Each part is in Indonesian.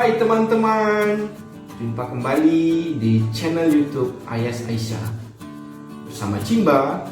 Hai teman-teman, jumpa kembali di channel YouTube Ayas Aisyah bersama Cimba.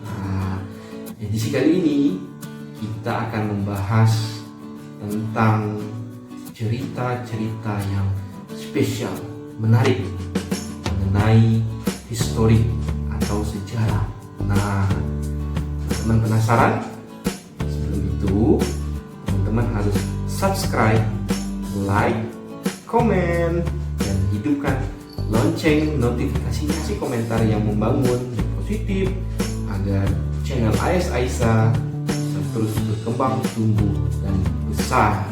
Nah, edisi kali ini kita akan membahas tentang cerita-cerita yang spesial, menarik mengenai histori atau sejarah. Nah, teman penasaran? Sebelum itu, teman-teman harus subscribe, like, komen, dan hidupkan lonceng notifikasinya, kasih komentar yang membangun, yang positif, agar channel Ayas Aisyah bisa terus berkembang, tumbuh, dan besar.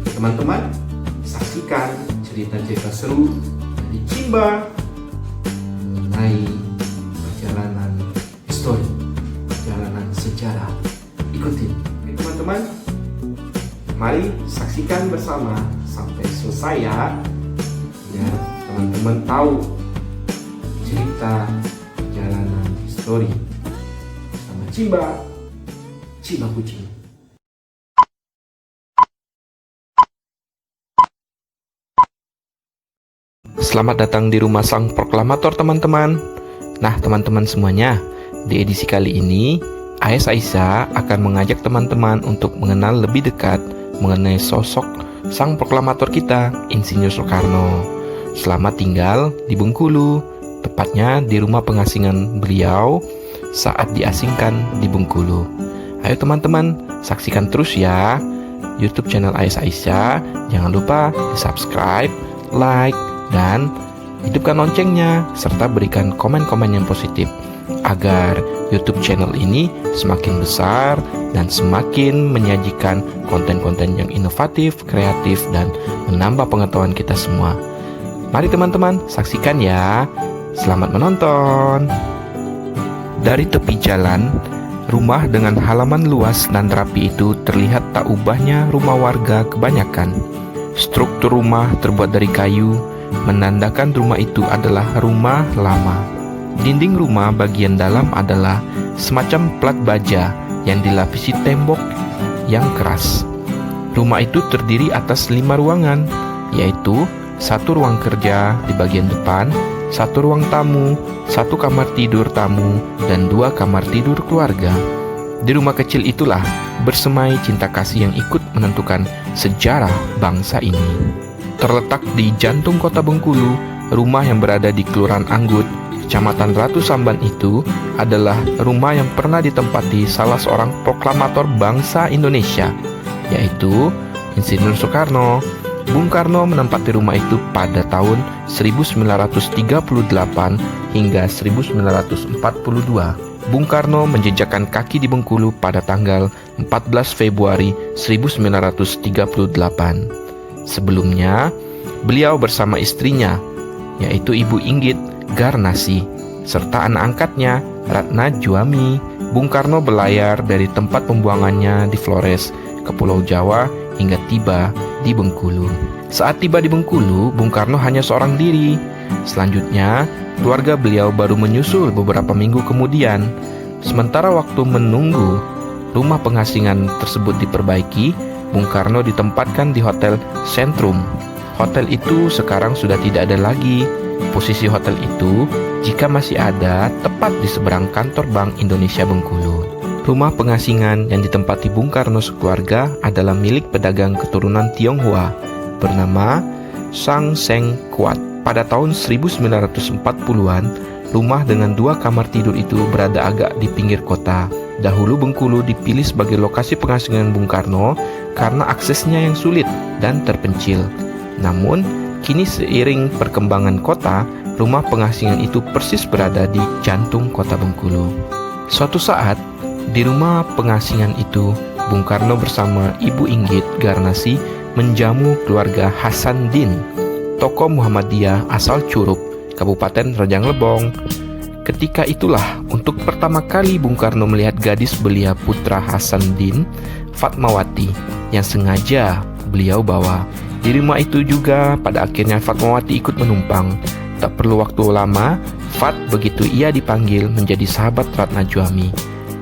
Teman-teman, saksikan cerita-cerita seru dari Cimba mengenai perjalanan histori, perjalanan sejarah. Ikutin, teman-teman. Mari saksikan bersama sampai selesai ya, biar teman-teman tahu cerita perjalanan histori sama Cimba Kucing. Selamat datang di rumah sang proklamator teman-teman. Nah teman-teman semuanya, di edisi kali ini Ayas Aisyah akan mengajak teman-teman untuk mengenal lebih dekat mengenai sosok sang proklamator kita, Insinyur Soekarno. Selama tinggal di Bengkulu, tepatnya di rumah pengasingan beliau saat diasingkan di Bengkulu. Ayo teman-teman, saksikan terus ya YouTube channel Ayas Aisyah. Jangan lupa di subscribe, like, dan hidupkan loncengnya, serta berikan komen-komen yang positif agar YouTube channel ini semakin besar dan semakin menyajikan konten-konten yang inovatif, kreatif, dan menambah pengetahuan kita semua. Mari teman-teman, saksikan ya. Selamat menonton. Dari tepi jalan, rumah dengan halaman luas dan rapi itu terlihat tak ubahnya rumah warga kebanyakan. Struktur rumah terbuat dari kayu, menandakan rumah itu adalah rumah lama. Dinding rumah bagian dalam adalah semacam plat baja yang dilapisi tembok yang keras. Rumah itu terdiri atas 5 ruangan, yaitu 1 ruang kerja di bagian depan, 1 ruang tamu, 1 kamar tidur tamu, dan 2 kamar tidur keluarga. Di rumah kecil itulah bersemai cinta kasih yang ikut menentukan sejarah bangsa ini. Terletak di jantung kota Bengkulu, rumah yang berada di Kelurahan Anggut, Kecamatan Ratu Samban itu adalah rumah yang pernah ditempati salah seorang proklamator bangsa Indonesia, yaitu Insinyur Soekarno. Bung Karno menempati rumah itu pada tahun 1938 hingga 1942. Bung Karno menjejakkan kaki di Bengkulu pada tanggal 14 Februari 1938. Sebelumnya, beliau bersama istrinya, yaitu Ibu Inggit Garnasi, serta anak angkatnya, Ratna Juami. Bung Karno berlayar dari tempat pembuangannya di Flores ke Pulau Jawa hingga tiba di Bengkulu. Saat tiba di Bengkulu, Bung Karno hanya seorang diri. Selanjutnya, keluarga beliau baru menyusul beberapa minggu kemudian. Sementara waktu menunggu rumah pengasingan tersebut diperbaiki, Bung Karno ditempatkan di Hotel Sentrum. Hotel itu sekarang sudah tidak ada lagi. Posisi hotel itu, jika masih ada, tepat di seberang kantor Bank Indonesia Bengkulu. Rumah pengasingan yang ditempati Bung Karno sekeluarga adalah milik pedagang keturunan Tionghoa bernama Sang Seng Kuat. Pada tahun 1940-an, rumah dengan 2 kamar tidur itu berada agak di pinggir kota. Dahulu Bengkulu dipilih sebagai lokasi pengasingan Bung Karno karena aksesnya yang sulit dan terpencil. Namun, kini seiring perkembangan kota, rumah pengasingan itu persis berada di jantung kota Bengkulu. Suatu saat, di rumah pengasingan itu, Bung Karno bersama Ibu Inggit Garnasi menjamu keluarga Hasanuddin, tokoh Muhammadiyah asal Curup, Kabupaten Rejang Lebong. Ketika itulah untuk pertama kali Bung Karno melihat gadis belia putra Hasanuddin, Fatmawati, yang sengaja beliau bawa. Di rumah itu juga pada akhirnya Fatmawati ikut menumpang. Tak perlu waktu lama, Fat begitu ia dipanggil menjadi sahabat Ratna Juami.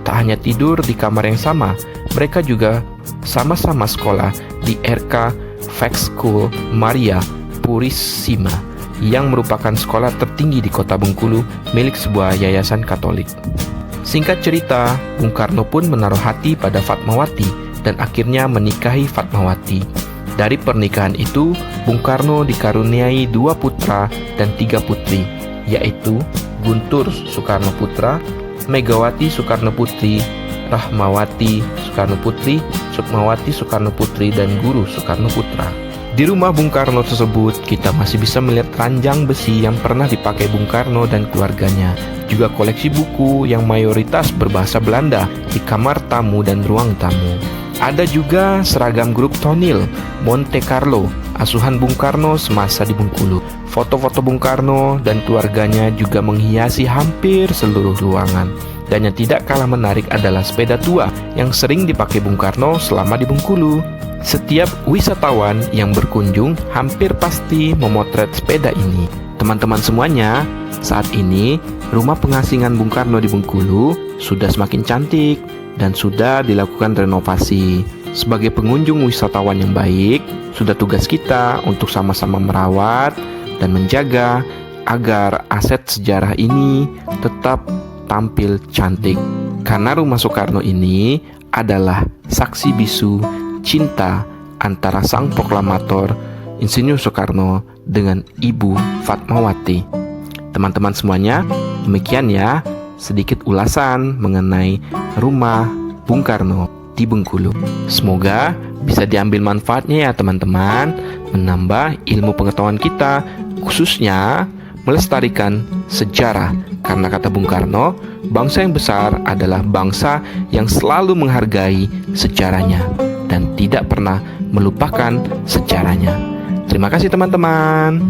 Tak hanya tidur di kamar yang sama, mereka juga sama-sama sekolah di RK Fax School Maria Purisima yang merupakan sekolah tertinggi di kota Bengkulu milik sebuah yayasan Katolik. Singkat cerita, Bung Karno pun menaruh hati pada Fatmawati dan akhirnya menikahi Fatmawati. Dari pernikahan itu, Bung Karno dikaruniai 2 putra dan 3 putri, yaitu Guntur Soekarno Putra, Megawati Soekarno Putri, Rahmawati Soekarno Putri, Sukmawati Soekarno Putri, dan Guru Soekarno Putra. Di rumah Bung Karno tersebut, kita masih bisa melihat ranjang besi yang pernah dipakai Bung Karno dan keluarganya. Juga koleksi buku yang mayoritas berbahasa Belanda di kamar tamu dan ruang tamu. Ada juga seragam grup Tonil, Monte Carlo, asuhan Bung Karno semasa di Bengkulu. Foto-foto Bung Karno dan keluarganya juga menghiasi hampir seluruh ruangan. Dan yang tidak kalah menarik adalah sepeda tua yang sering dipakai Bung Karno selama di Bengkulu. Setiap wisatawan yang berkunjung hampir pasti memotret sepeda ini. Teman-teman semuanya, saat ini rumah pengasingan Bung Karno di Bengkulu sudah semakin cantik dan sudah dilakukan renovasi. Sebagai pengunjung wisatawan yang baik, sudah tugas kita untuk sama-sama merawat dan menjaga agar aset sejarah ini tetap tampil cantik. Karena rumah Soekarno ini adalah saksi bisu cinta antara sang proklamator Insinyur Soekarno dengan Ibu Fatmawati. Teman-teman semuanya, demikian ya sedikit ulasan mengenai rumah Bung Karno di Bengkulu. Semoga bisa diambil manfaatnya ya teman-teman, menambah ilmu pengetahuan kita, khususnya melestarikan sejarah. Karena kata Bung Karno, bangsa yang besar adalah bangsa yang selalu menghargai sejarahnya dan tidak pernah melupakan sejarahnya. Terima kasih teman-teman.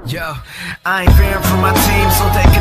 Yo, I ain't fearing for my team, so they can